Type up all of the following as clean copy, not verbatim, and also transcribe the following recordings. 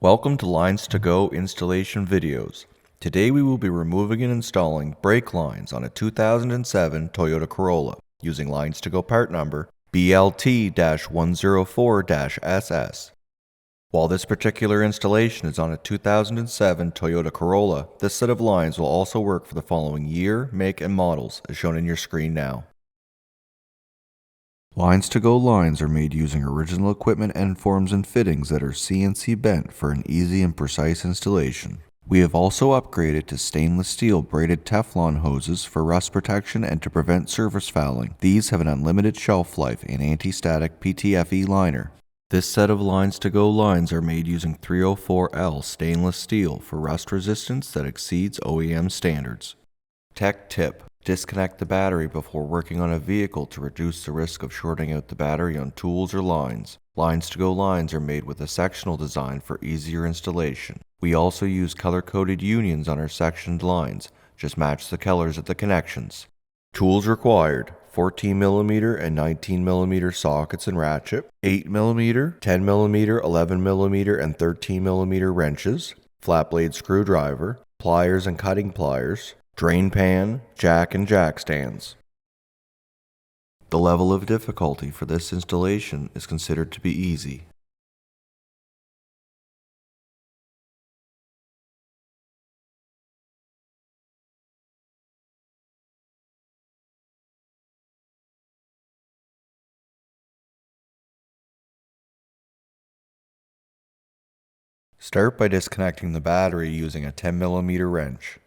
Welcome to LinesToGo installation videos. Today we will be removing and installing brake lines on a 2007 Toyota Corolla using LinesToGo part number BLT-104-SS. While this particular installation is on a 2007 Toyota Corolla, this set of lines will also work for the following year, make, and models as shown in your screen now. LinesToGo lines are made using original equipment end forms and fittings that are CNC bent for an easy and precise installation. We have also upgraded to stainless steel braided Teflon hoses for rust protection and to prevent surface fouling. These have an unlimited shelf life and anti-static PTFE liner. This set of LinesToGo lines are made using 304L stainless steel for rust resistance that exceeds OEM standards. Tech tip: disconnect the battery before working on a vehicle to reduce the risk of shorting out the battery on tools or lines. LinesToGo lines are made with a sectional design for easier installation. We also use color-coded unions on our sectioned lines. Just match the colors at the connections. Tools required: 14mm and 19mm sockets and ratchet, 8mm, 10mm, 11mm, and 13mm wrenches, flat blade screwdriver, pliers and cutting pliers, drain pan, jack and jack stands. The level of difficulty for this installation is considered to be easy. Start by disconnecting the battery using a 10mm wrench.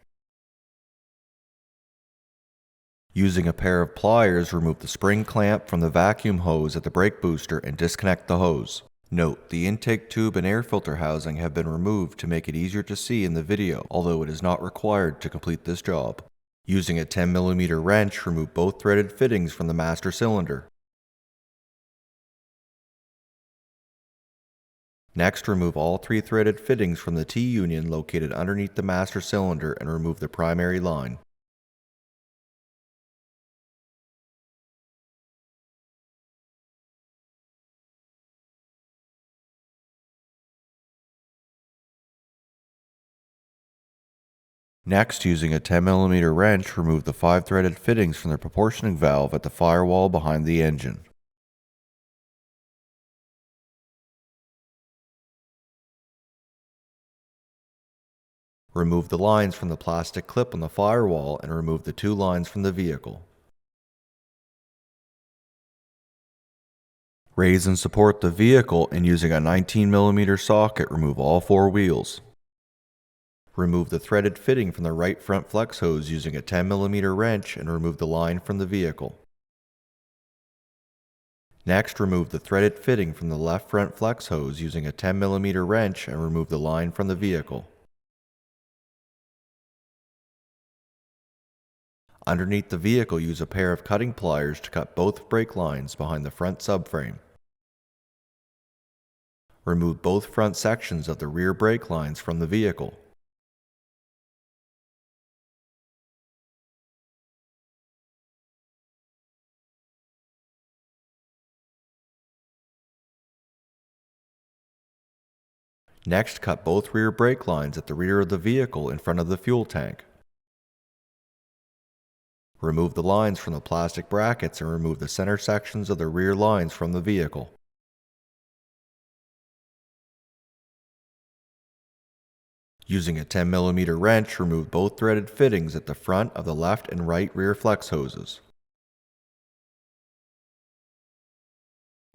Using a pair of pliers, remove the spring clamp from the vacuum hose at the brake booster and disconnect the hose. Note, the intake tube and air filter housing have been removed to make it easier to see in the video, although it is not required to complete this job. Using a 10mm wrench, remove both threaded fittings from the master cylinder. Next, remove all 3 threaded fittings from the T-union located underneath the master cylinder and remove the primary line. Next, using a 10mm wrench, remove the 5 threaded fittings from the proportioning valve at the firewall behind the engine. Remove the lines from the plastic clip on the firewall and remove the 2 lines from the vehicle. Raise and support the vehicle, and using a 19mm socket, remove all 4 wheels. Remove the threaded fitting from the right front flex hose using a 10mm wrench and remove the line from the vehicle. Next, remove the threaded fitting from the left front flex hose using a 10mm wrench and remove the line from the vehicle. Underneath the vehicle, use a pair of cutting pliers to cut both brake lines behind the front subframe. Remove both front sections of the rear brake lines from the vehicle. Next, cut both rear brake lines at the rear of the vehicle in front of the fuel tank. Remove the lines from the plastic brackets and remove the center sections of the rear lines from the vehicle. Using a 10mm wrench, remove both threaded fittings at the front of the left and right rear flex hoses.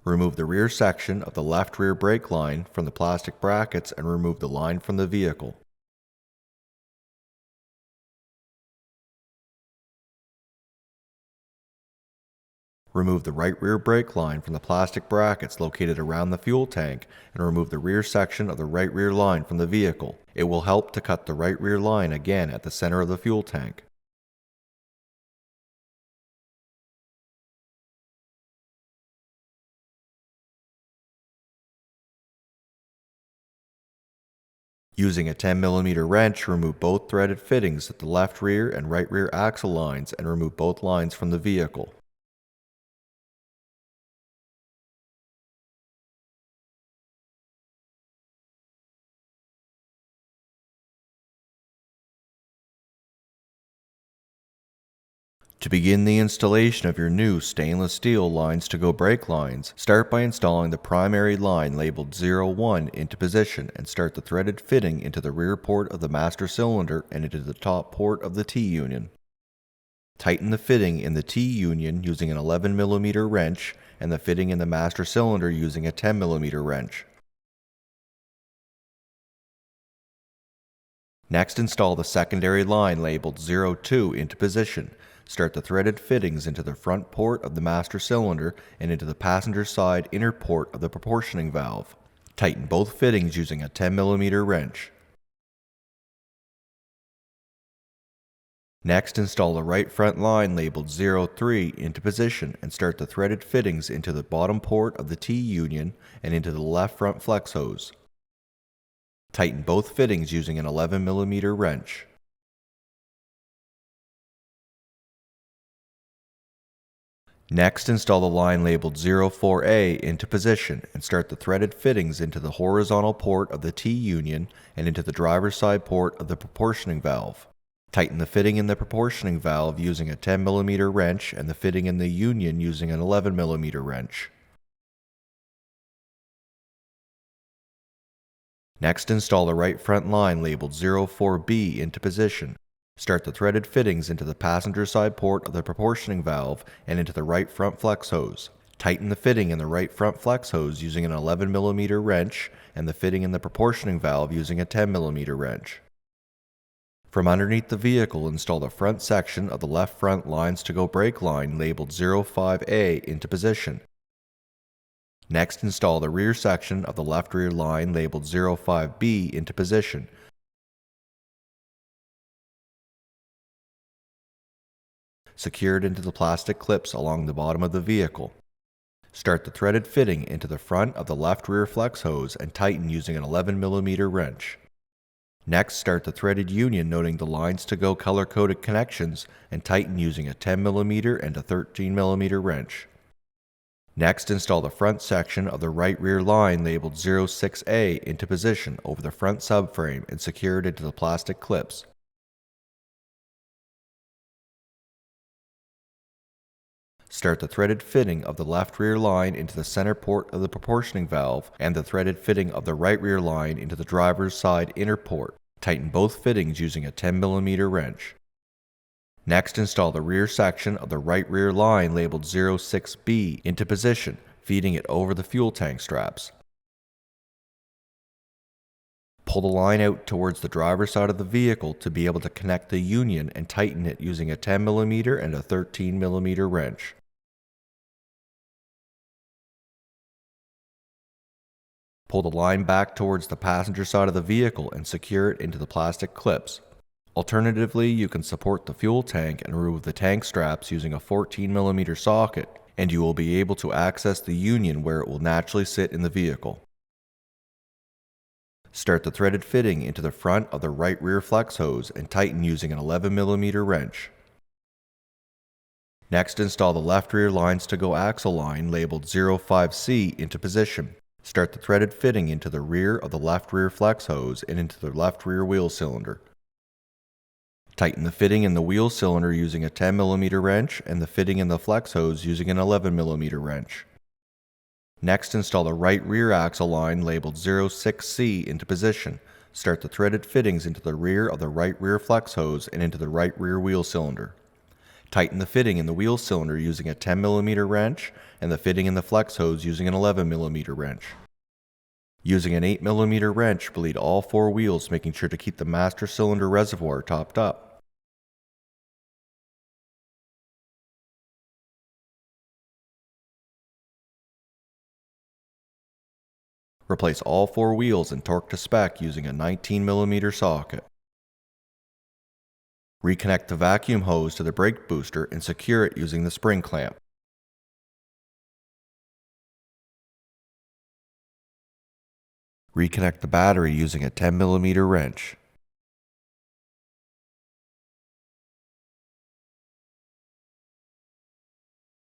Remove the rear section of the left rear brake line from the plastic brackets and remove the line from the vehicle. Remove the right rear brake line from the plastic brackets located around the fuel tank and remove the rear section of the right rear line from the vehicle. It will help to cut the right rear line again at the center of the fuel tank. Using a 10mm wrench, remove both threaded fittings at the left rear and right rear axle lines and remove both lines from the vehicle. To begin the installation of your new stainless steel LinesToGo brake lines, start by installing the primary line labeled 01 into position and start the threaded fitting into the rear port of the master cylinder and into the top port of the T-union. Tighten the fitting in the T-union using an 11mm wrench and the fitting in the master cylinder using a 10mm wrench. Next, install the secondary line labeled 02 into position. Start the threaded fittings into the front port of the master cylinder and into the passenger side inner port of the proportioning valve. Tighten both fittings using a 10mm wrench. Next, install the right front line labeled 03 into position and start the threaded fittings into the bottom port of the T-union and into the left front flex hose. Tighten both fittings using an 11mm wrench. Next, install the line labeled 04A into position and start the threaded fittings into the horizontal port of the T-union and into the driver's side port of the proportioning valve. Tighten the fitting in the proportioning valve using a 10mm wrench and the fitting in the union using an 11mm wrench. Next, install the right front line labeled 04B into position. Start the threaded fittings into the passenger side port of the proportioning valve and into the right front flex hose. Tighten the fitting in the right front flex hose using an 11mm wrench and the fitting in the proportioning valve using a 10mm wrench. From underneath the vehicle, install the front section of the left front LinesToGo brake line labeled 05A into position. Next, install the rear section of the left rear line labeled 05B into position. Secure it into the plastic clips along the bottom of the vehicle. Start the threaded fitting into the front of the left rear flex hose and tighten using an 11mm wrench. Next, start the threaded union noting the LinesToGo color-coded connections and tighten using a 10mm and a 13mm wrench. Next, install the front section of the right rear line labeled 06A into position over the front subframe and secure it into the plastic clips. Start the threaded fitting of the left rear line into the center port of the proportioning valve and the threaded fitting of the right rear line into the driver's side inner port. Tighten both fittings using a 10mm wrench. Next, install the rear section of the right rear line labeled 06B into position, feeding it over the fuel tank straps. Pull the line out towards the driver's side of the vehicle to be able to connect the union and tighten it using a 10mm and a 13mm wrench. Pull the line back towards the passenger side of the vehicle and secure it into the plastic clips. Alternatively, you can support the fuel tank and remove the tank straps using a 14mm socket, and you will be able to access the union where it will naturally sit in the vehicle. Start the threaded fitting into the front of the right rear flex hose and tighten using an 11mm wrench. Next, install the left rear LinesToGo axle line labeled 05C into position. Start the threaded fitting into the rear of the left rear flex hose and into the left rear wheel cylinder. Tighten the fitting in the wheel cylinder using a 10mm wrench and the fitting in the flex hose using an 11mm wrench. Next, install the right rear axle line labeled 06C into position. Start the threaded fittings into the rear of the right rear flex hose and into the right rear wheel cylinder. Tighten the fitting in the wheel cylinder using a 10mm wrench and the fitting in the flex hose using an 11mm wrench. Using an 8mm wrench, bleed all four wheels, making sure to keep the master cylinder reservoir topped up. Replace all four wheels and torque to spec using a 19mm socket. Reconnect the vacuum hose to the brake booster and secure it using the spring clamp. Reconnect the battery using a 10mm wrench.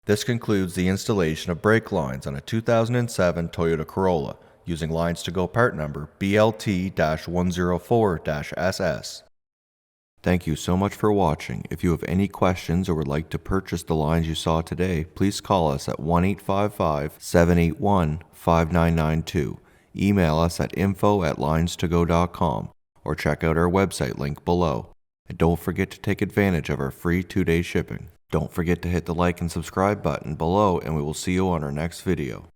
This concludes the installation of brake lines on a 2007 Toyota Corolla using LinesToGo part number BLT-104-SS. Thank you so much for watching. If you have any questions or would like to purchase the lines you saw today, please call us at 1-855-781-5992. Email us at info@linestogo.com or check out our website link below. And don't forget to take advantage of our free 2-day shipping. Don't forget to hit the like and subscribe button below, and we will see you on our next video.